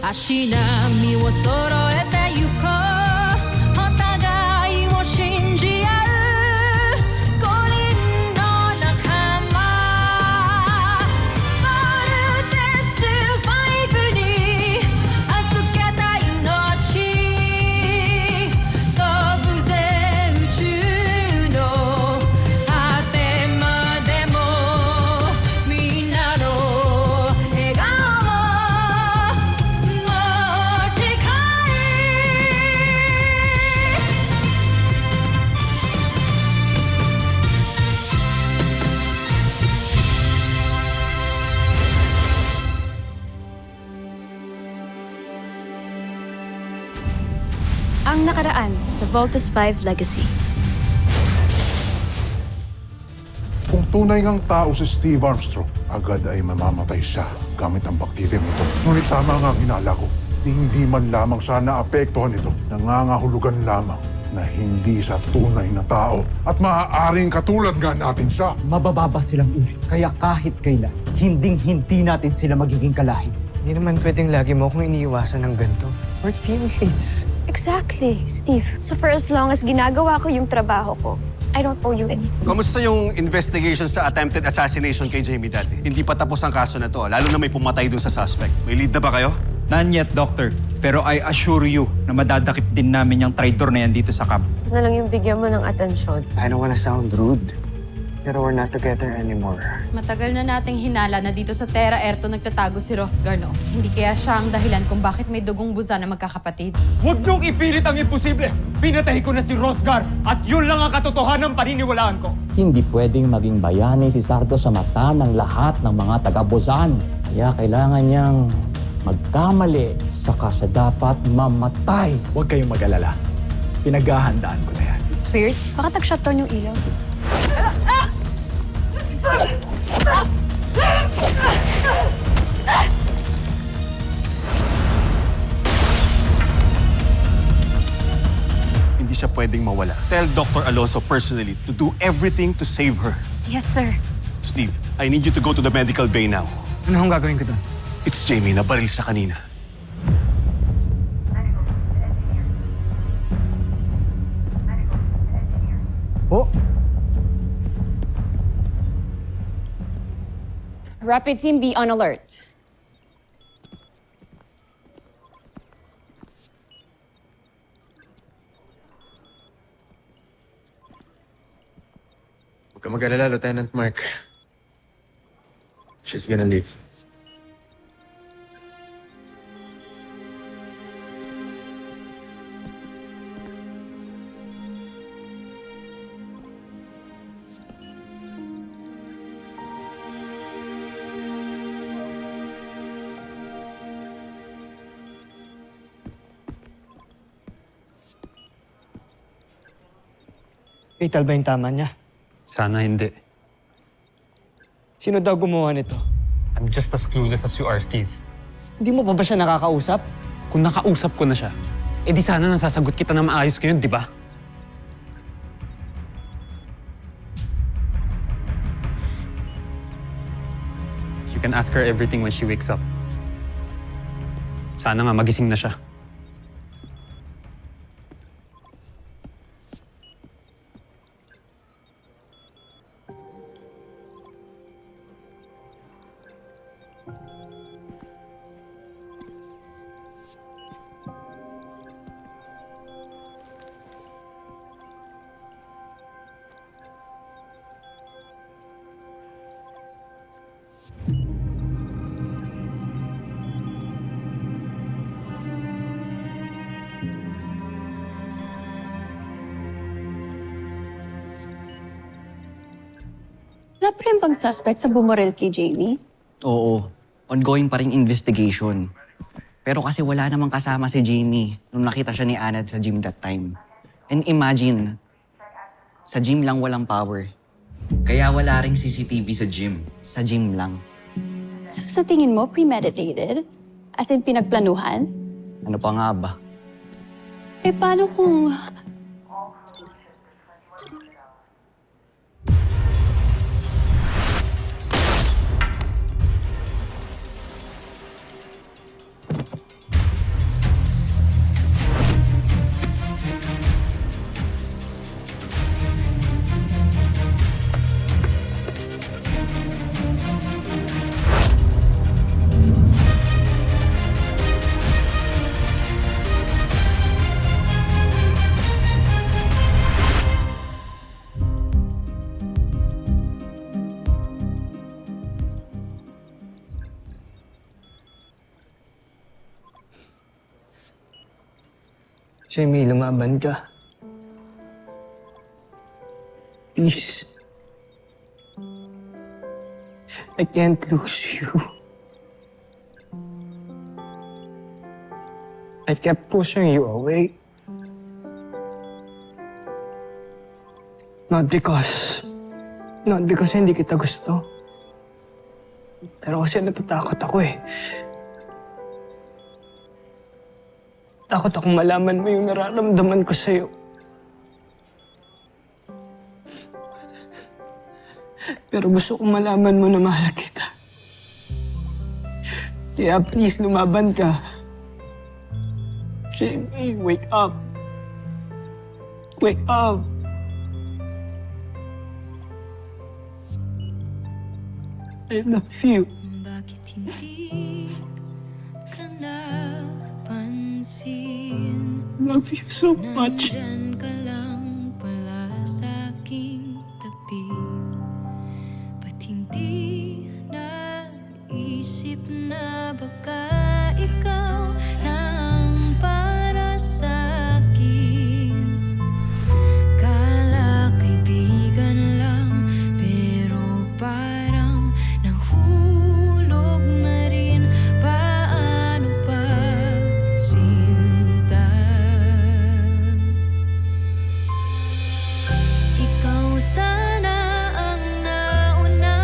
足並みを揃えてゆこうお互いを信じ合う五人の仲間まるでスバイブに預けた命飛ぶぜ宇宙の果てまでもみんなの笑顔持ち帰Ang nakaraan sa Voltus 5 Legacy. Kung tunay ngang tao si Steve Armstrong, agad ay mamamatay siya gamit ang bakterya nito. Ngunit tama nga ang hinala ko. Hindi man lamang siya naapektuhan nito. Nangangahulugan lamang na hindi sa tunay na tao. At maaaring katulad nga natin siya. Mabababa silang uri. Kaya kahit kailan, hinding-hindi natin sila magiging kalahi. Hindi naman pwedeng lagi mo akong iniiwasan ng ganito. We're teammates. Exactly, Steve. So for as long as ginagawa ko yung trabaho ko, I don't owe you anything. Kamusta yung investigation sa attempted assassination kay Jamie dati? Hindi pa tapos ang kaso na to, lalo na may pumatay dun sa suspect. May lead na ba kayo? None yet, Doctor. Pero I assure you na madadakip din namin yung traitor na yan dito sa camp. Na lang yung bigyan mo ng atensyon. I don't wanna sound rude, pero we're not together anymore. Matagal na nating hinala na dito sa Terra Erto nagtatago si Hrothgar, no? Hindi kaya siya ang dahilan kung bakit may dugong buza na magkakapatid. Huwag niyong ipilit ang imposible! Pinatay ko na si Hrothgar at yun lang ang katotohanan paniniwalaan ko. Hindi pwedeng maging bayani si Sardo sa mata ng lahat ng mga taga-Buzan. Kaya kailangan niyang magkamali saka siya dapat mamatay. Huwag kayong mag-alala. Pinaghahandaan ko na yan. Spirit, baka tag-shutdown yung ilaw. Hindi siya pwedeng mawala. Tell Dr. Alonso personally to do everything to save her. Yes, sir. Steve, I need you to go to the medical bay now. Ano akong gagawin ko doon? It's Jamie na baril sa kanina. Oh! Rapid team, be on alert. Huwag ka mag-alala, Lieutenant Mark. She's gonna leave. Fatal ba yung tama niya? Sana hindi. Sino daw gumawa nito? I'm just as clueless as you are, Steve. Hindi mo pa ba siya nakakausap? Kung nakausap ko na siya, di sana nasasagot kita na maayos ngayon, di ba? You can ask her everything when she wakes up. Sana nga magising na siya. Wala pa rin bang suspect sa bumaril kay Jamie? Oo, ongoing pa ring investigation. Pero kasi wala namang kasama si Jamie nung nakita siya ni Anad sa gym that time. And imagine, sa gym lang walang power. Kaya wala ring CCTV sa gym. Sa gym lang. So, sa tingin mo, premeditated? As in, pinagplanuhan? Ano pa nga ba? Eh, paano kung Jamie, lumaban ka. Please. I can't lose you. I kept pushing you away. Not because hindi kita gusto. Pero kasi natatakot ako eh. Takot akong malaman mo yung nararamdaman ko sa'yo. Pero gusto kong malaman mo na mahal kita. Kaya please, lumaban ka. Jamie, wake up. Wake up. I love you. Bakit hindi ka napansin? Love you so much. Nandyan ka lang pala sa aking tabi. Ba't hindi naisip na baka ikaw lang para sa akin? Kala kaibigan lang, pero parang nahulog na rin. Paano pa sinta? Ikaw sana ang nauna,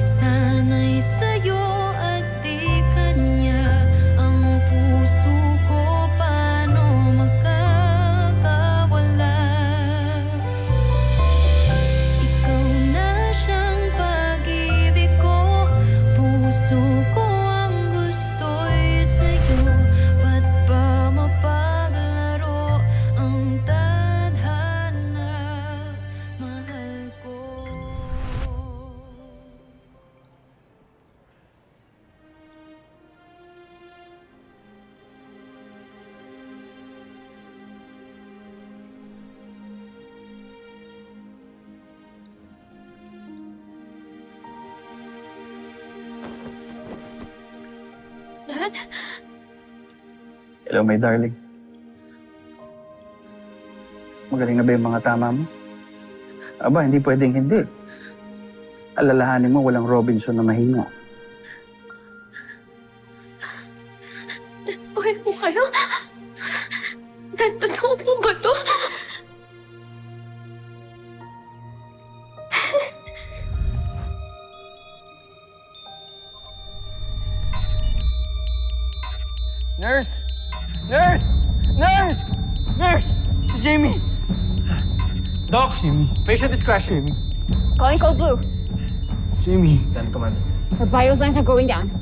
sana'y sa'yo at di kanya. Ang puso ko paano makakawala? Ikaw na siyang pag-ibig ko, puso ko ang gusto'y sa'yo. Ba't ba mapaglaro ang tadhana? Mahal ko. Dad? Hello, my darling. Magaling na ba yung mga tama mo? Aba, hindi pwedeng hindi. Alalahanin mo, walang Robinson na mahina. Dad, buhay po kayo? Dad, totoo po ba to? Nurse! Nurse! Nurse! Nurse! Si Jamie! Doc! Jamie. Patient is crashing. Calling Code Blue. Jamie. Then, Commander. Her vital signs are going down.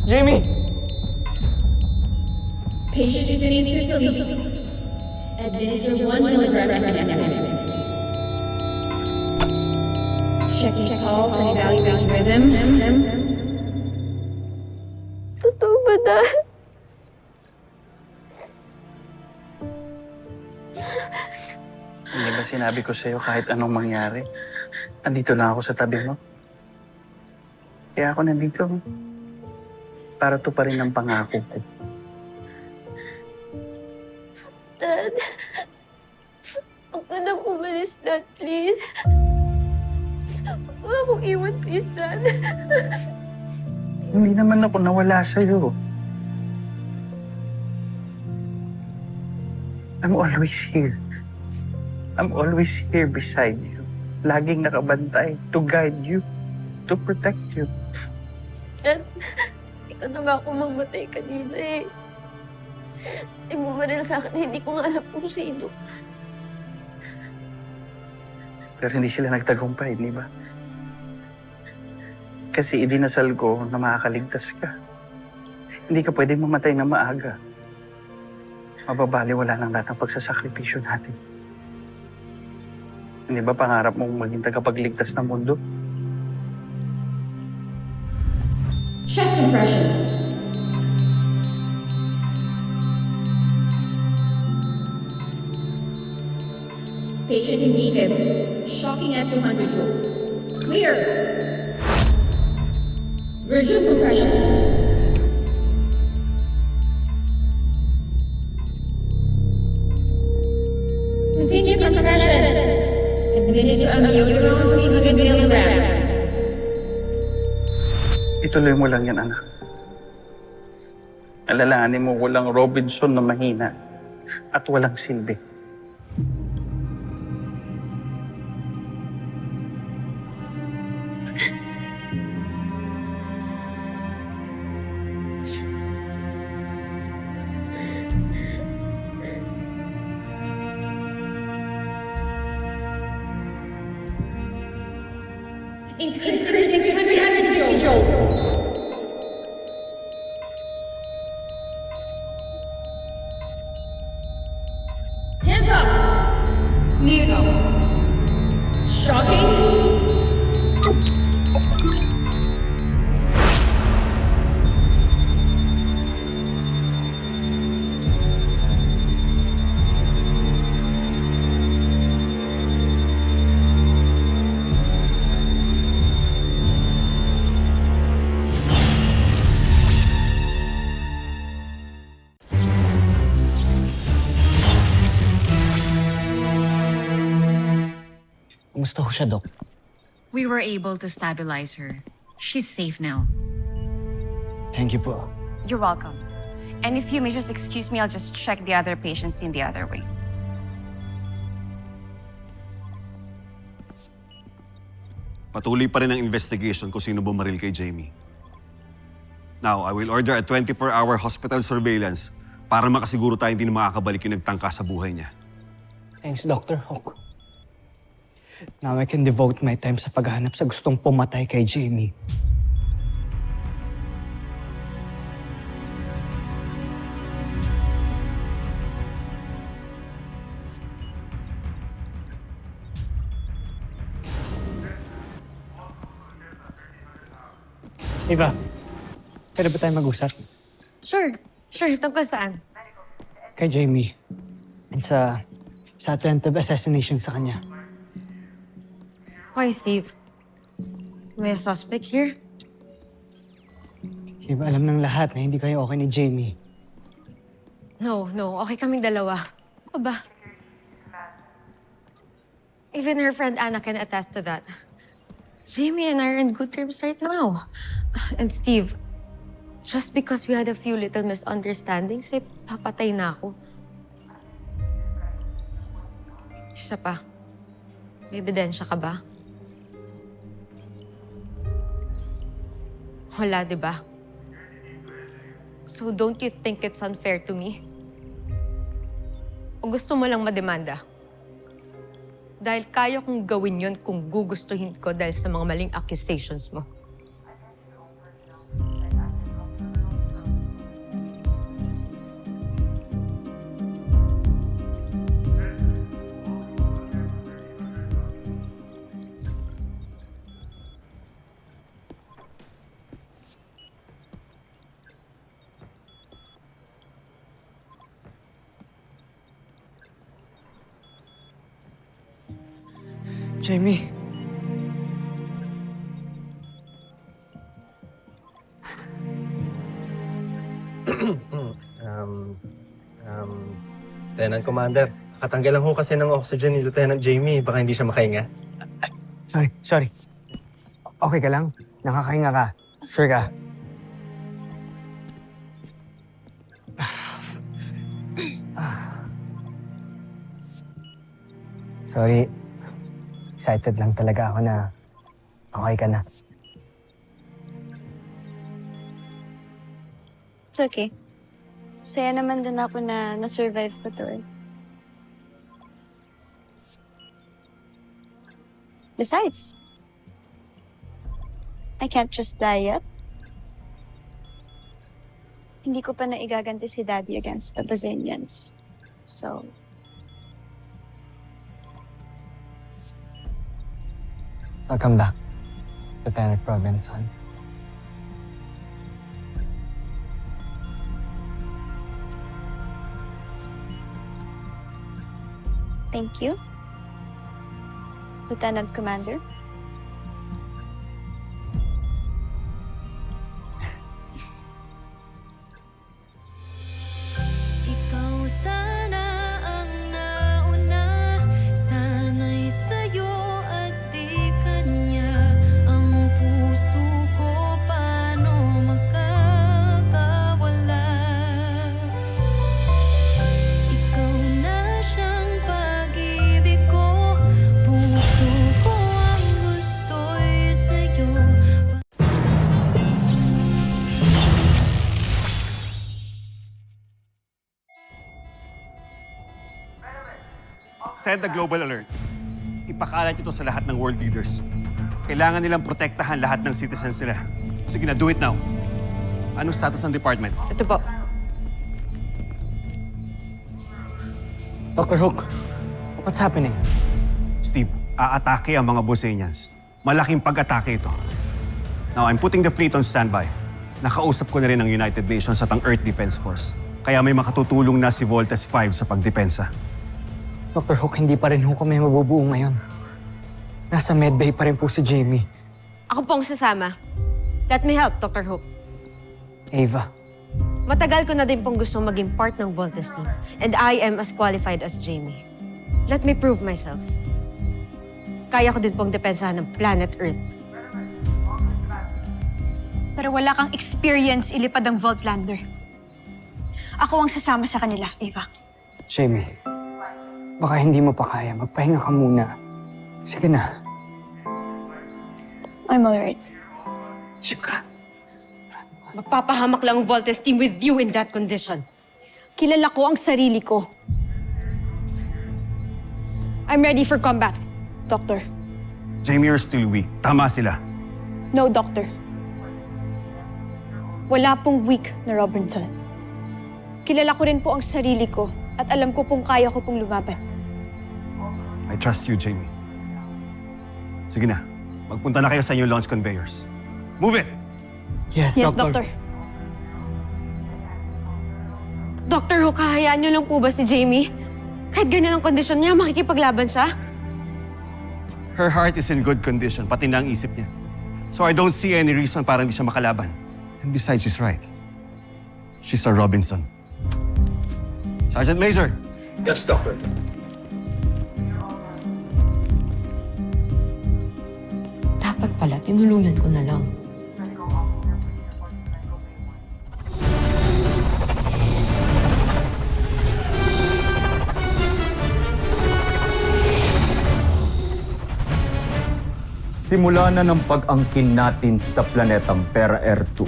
Jamie! Patient is in system. Administer 1 milligram epinephrine. Checking pulse and evaluating rhythm. Totoo ba, Dad? Hindi ba sinabi ko sa'yo kahit anong mangyari? Andito lang ako sa tabi mo. Kaya ako nandito. Para to pa rin ang pangako ko. Dad, huwag ka nang umalis, Dad, please. Huwag mo akong iwan, please, Dad. Hindi naman ako nawala sa'yo. I'm always here. I'm always here beside you. Laging nakabantay to guide you, to protect you. Dad, ikaw na nga ako mamatay kanina eh. Ay bumaril sa akin, hindi ko nga alam kung sino. Pero hindi sila nagtagumpay, di ba? Kasi idinasal ko na makakaligtas ka. Hindi ka pwedeng mamatay na maaga. Mababaliwala ng lahat ng pagsasakripisyo natin. Hindi ba pangarap mong maging tagapagligtas ng mundo? Chest impressions. Patient in defib. Shocking at 200 joules. Clear. Resume compressions. Ituloy mo lang yan, anak. Alalahanin mo, walang Robinson na mahina at walang silbi. Hands up! Leo. Shocking. Kumusta ho siya, Dok? We were able to stabilize her. She's safe now. Thank you po. You're welcome. And if you may just excuse me, I'll just check the other patients in the other way. Patuloy pa rin ang investigation kung sino bumaril kay Jamie. Now, I will order a 24-hour hospital surveillance para makasiguro tayo hindi na makakabalik yung nagtangka sa buhay niya. Thanks, Dr. Hook. Now I can devote my time sa paghahanap sa gustong pumatay kay Jamie. Eva, pwede ba tayo mag-usap? Sure. Sure. Tungkol saan? Kay Jamie. And sa attempted assassination sa kanya. Why, Steve? May a suspect here? Eva, alam ng lahat na hindi kayo okay ni Jamie. No. Okay kaming dalawa. Ano ba? Even her friend Anna can attest to that. Jamie and I are in good terms right now. And Steve, just because we had a few little misunderstandings, papatay na ako. Isa pa, may ebidensya ka ba? Wala, di ba? So don't you think it's unfair to me? O gusto mo lang mademanda? Dahil kaya kong gawin yun kung gugustuhin ko dahil sa mga maling accusations mo. Jamie. Lieutenant Commander, nakatanggal lang ho kasi ng oxygen ni Lieutenant Jamie. Baka hindi siya makahinga. Sorry. Okay ka lang? Nakakahinga ka? Sure ka? Sorry. Excited lang talaga ako na okay ka na. It's okay. Saya naman din ako na na-survive ko to eh. Besides, I can't just die yet. Hindi ko pa na igaganti si Daddy against the Brazilians. So, Welcome back, Lieutenant Robinson. thank you, Lieutenant Commander. Sana'y sa'yo at di kanya ang puso ko paano Send the global alert. Ipakalat ito sa lahat ng world leaders. Kailangan nilang protektahan lahat ng citizens nila. Sige na, do it now. Anong status ng department? Ito po. Dr. Hook, what's happening? Steve, aatake ang mga Bosenians. Malaking pag-atake ito. Now, I'm putting the fleet on standby. Nakausap ko na rin ang United Nations at ang Earth Defense Force. Kaya may makatutulong na si Voltes 5 sa pagdepensa. Dr. Hook, hindi pa rin ho kami mabubuo ngayon. Nasa medbay pa rin po si Jamie. Ako po ang sasama. Let me help, Dr. Hook. Ava, Matagal ko na din pong gustong maging part ng Voltes team. And I am as qualified as Jamie. Let me prove myself. Kaya ko din pong depensahan ng planet Earth. Pero wala kang experience ilipad ang Voltlander. Ako ang sasama sa kanila, Ava. Jamie, baka hindi mo pa kaya. Magpahinga ka muna. Sige na. I'm alright. Shukran. Magpapahamak lang ang Voltes team with you in that condition. Kilala ko ang sarili ko. I'm ready for combat, Doctor. Jamie, you're still weak. Tama sila. No, Doctor. Wala pong weak na Robinson. Kilala ko rin po ang sarili ko at alam ko pong kaya ko pong lumaban. I trust you, Jamie. Sige na. Magpunta na kayo sa inyong launch conveyors. Move it! Yes, Yes, Doctor. Doctor. Dr. Hook, hahayaan niyo lang po ba si Jamie? Kahit ganyan ang kondisyon niya, makikipaglaban siya? Her heart is in good condition, pati na ang isip niya. So I don't see any reason para hindi siya makalaban. And besides, she's right. She's a Robinson. Sergeant Major! Yes, Doctor. Dapat pala, tinulungan ko na lang. Simula na ng pag-angkin natin sa planetang Terra Air 2.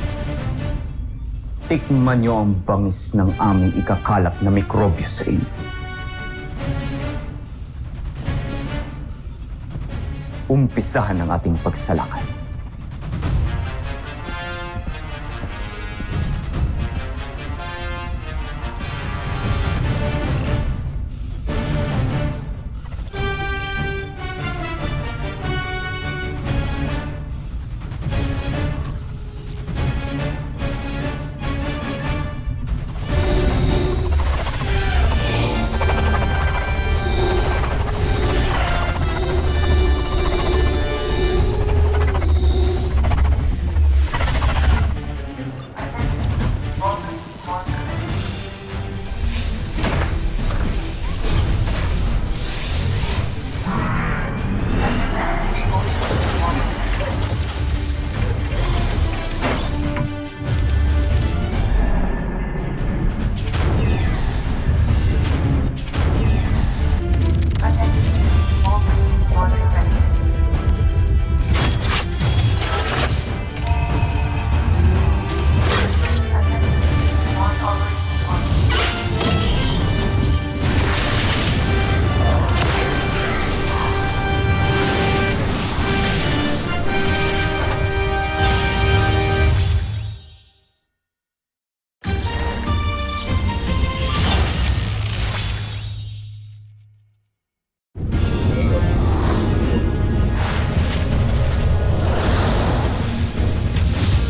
Tikman niyo ang bangis ng aming ikakalap na mikrobyo sa inyo. Umpisahan ang ating pagsalakay.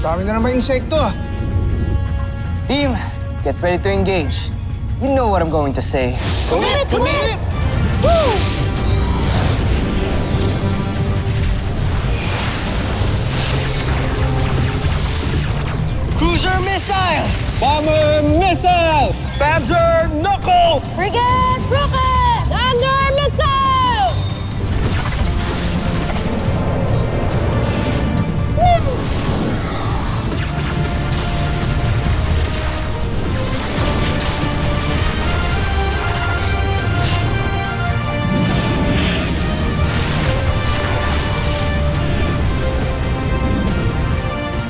Dami na naman insekto ah. Team, get ready to engage. You know what I'm going to say. Commit! Commit! Cruiser missiles! Bomber missile! Panzer knuckle! Frigate rocket! Under missile!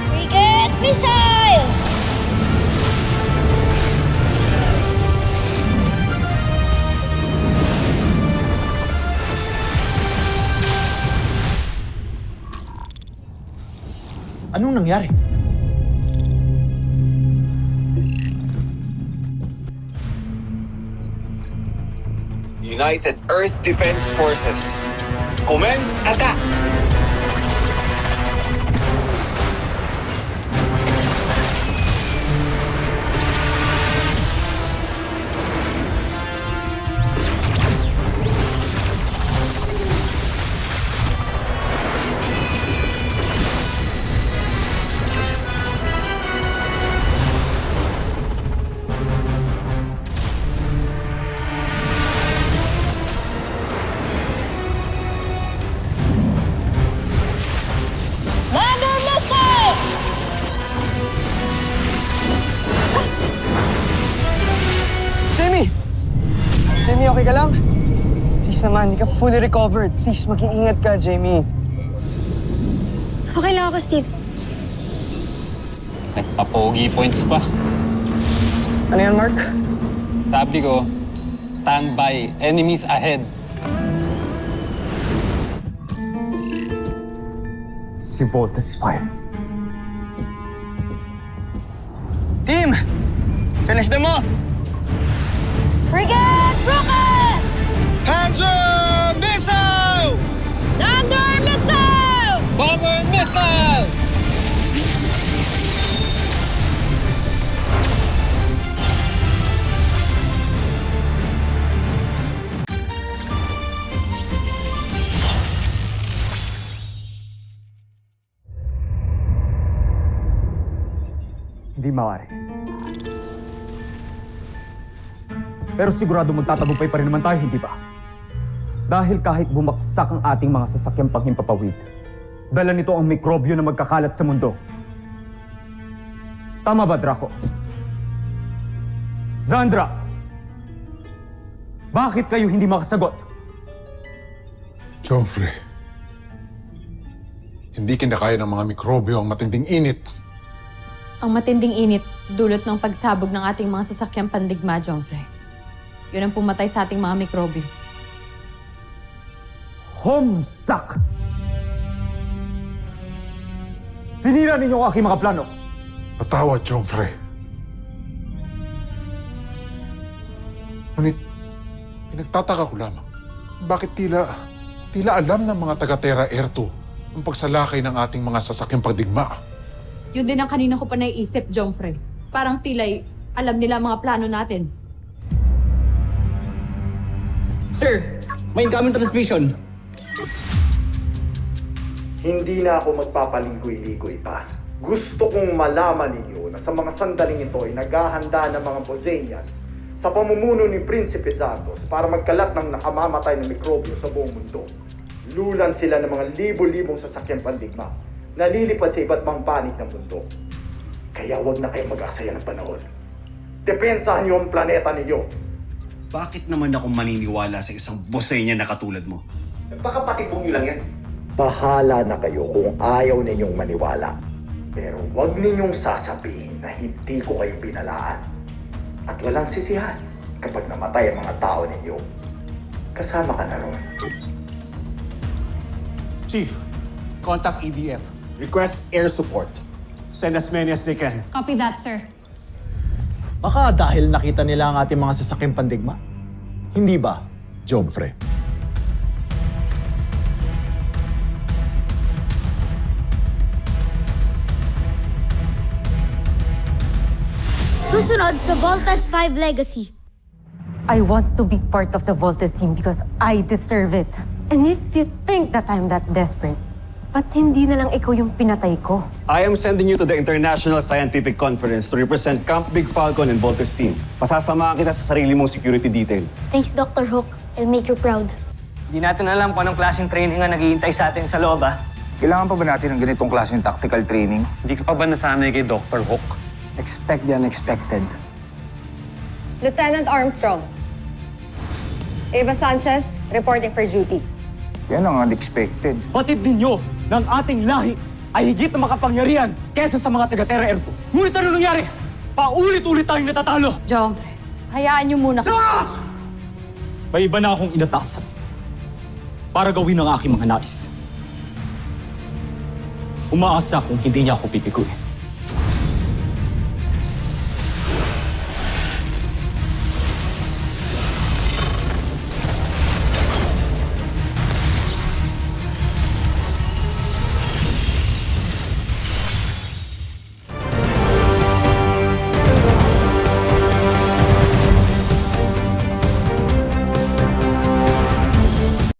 Frigate missiles! Anong nangyari? United Earth Defense Forces. Commence attack! Jamie! Jamie, okay ka lang? Please naman, hindi ka fully recovered. Please, mag-iingat ka, Jamie. Okay lang ako, Steve. Nagpa-pogi points pa. Ano yan, Mark? Sabi ko, stand by. Enemies ahead. Si Voltes 5. Team! Finish them off! Frigate! Rocket! Hands up! Missile! Thunder missile! Bomber missile! Hindi maaari. Pero sigurado magtatagumpay pa rin naman tayo, hindi ba? Dahil kahit bumagsak ang ating mga sasakyang panghimpapawid, dala nito ang mikrobyo na magkakalat sa mundo. Tama ba, Draco? Zandra! Bakit kayo hindi makasagot? Joffrey, hindi kinakaya ng mga mikrobyo ang matinding init. Ang matinding init, dulot ng pagsabog ng ating mga sasakyang pandigma, Joffrey. Yun ang pumatay sa ating mga mikrobyo. Homsak! Sinira ninyo ang aking mga plano. Patawad, Joffrey. Ngunit, pinagtataka ko lamang. Bakit tila alam ng mga taga-Terra Air 2 ang pagsalakay ng ating mga sasakyang pagdigma? Yun din ang kanina ko pa naiisip, Joffrey. Parang tila'y alam nila ang mga plano natin. Sir, may incoming transmission. Hindi na ako magpapaligoy-ligoy pa. Gusto kong malaman ninyo na sa mga sandaling ito ay naghahanda ng mga Bosenians sa pamumuno ni Prinsipe Zardos para magkalat ng nakamamatay na mikrobyo sa buong mundo. Lulan sila ng mga libo-libong sasakyang pandigma na lilipad sa iba't mang panig ng mundo. Kaya wag na kayo mag-aksaya ng panahon. Depensahan niyo ang planeta ninyo. Bakit naman ako maniniwala sa isang Bosenya na katulad mo? Baka patibong nyo lang yan. Bahala na kayo kung ayaw ninyong maniwala. Pero huwag ninyong sasabihin na hindi ko kayo binalaan. At walang sisihan kapag namatay ang mga tao ninyo. Kasama ka na ron. Chief, contact EDF. Request air support. Send as many as they can. Copy that, sir. Baka dahil nakita nila ang ating mga sasakyang pandigma? Hindi ba, Joffrey? Susunod sa Voltas 5 Legacy. I want to be part of the Voltes team because I deserve it. And if you think that I'm that desperate, ba't hindi na lang ikaw yung pinatay ko? I am sending you to the International Scientific Conference to represent Camp Big Falcon and Voltes team. Pasasamahan kita sa sarili mong security detail. Thanks, Dr. Hook. I'll make you proud. Hindi natin alam kung anong klaseng training ang naghihintay sa atin sa loob, ah. Kailangan pa ba natin ng ganitong klaseng tactical training? Hindi ka pa ba nasanay kay Dr. Hook? Expect the unexpected. Lieutenant Armstrong. Eva Sanchez, reporting for duty. Yan ang unexpected. Batid ninyo ng ating lahi ay higit na makapangyarihan kesa sa mga taga-Terra Air 2. Ngunit ano nangyari? Paulit-ulit tayong natatalo. Joffrey, hayaan niyo muna. May iba na akong inatas para gawin ang aking mga nais. umaasa kung hindi niya ako pipiguin.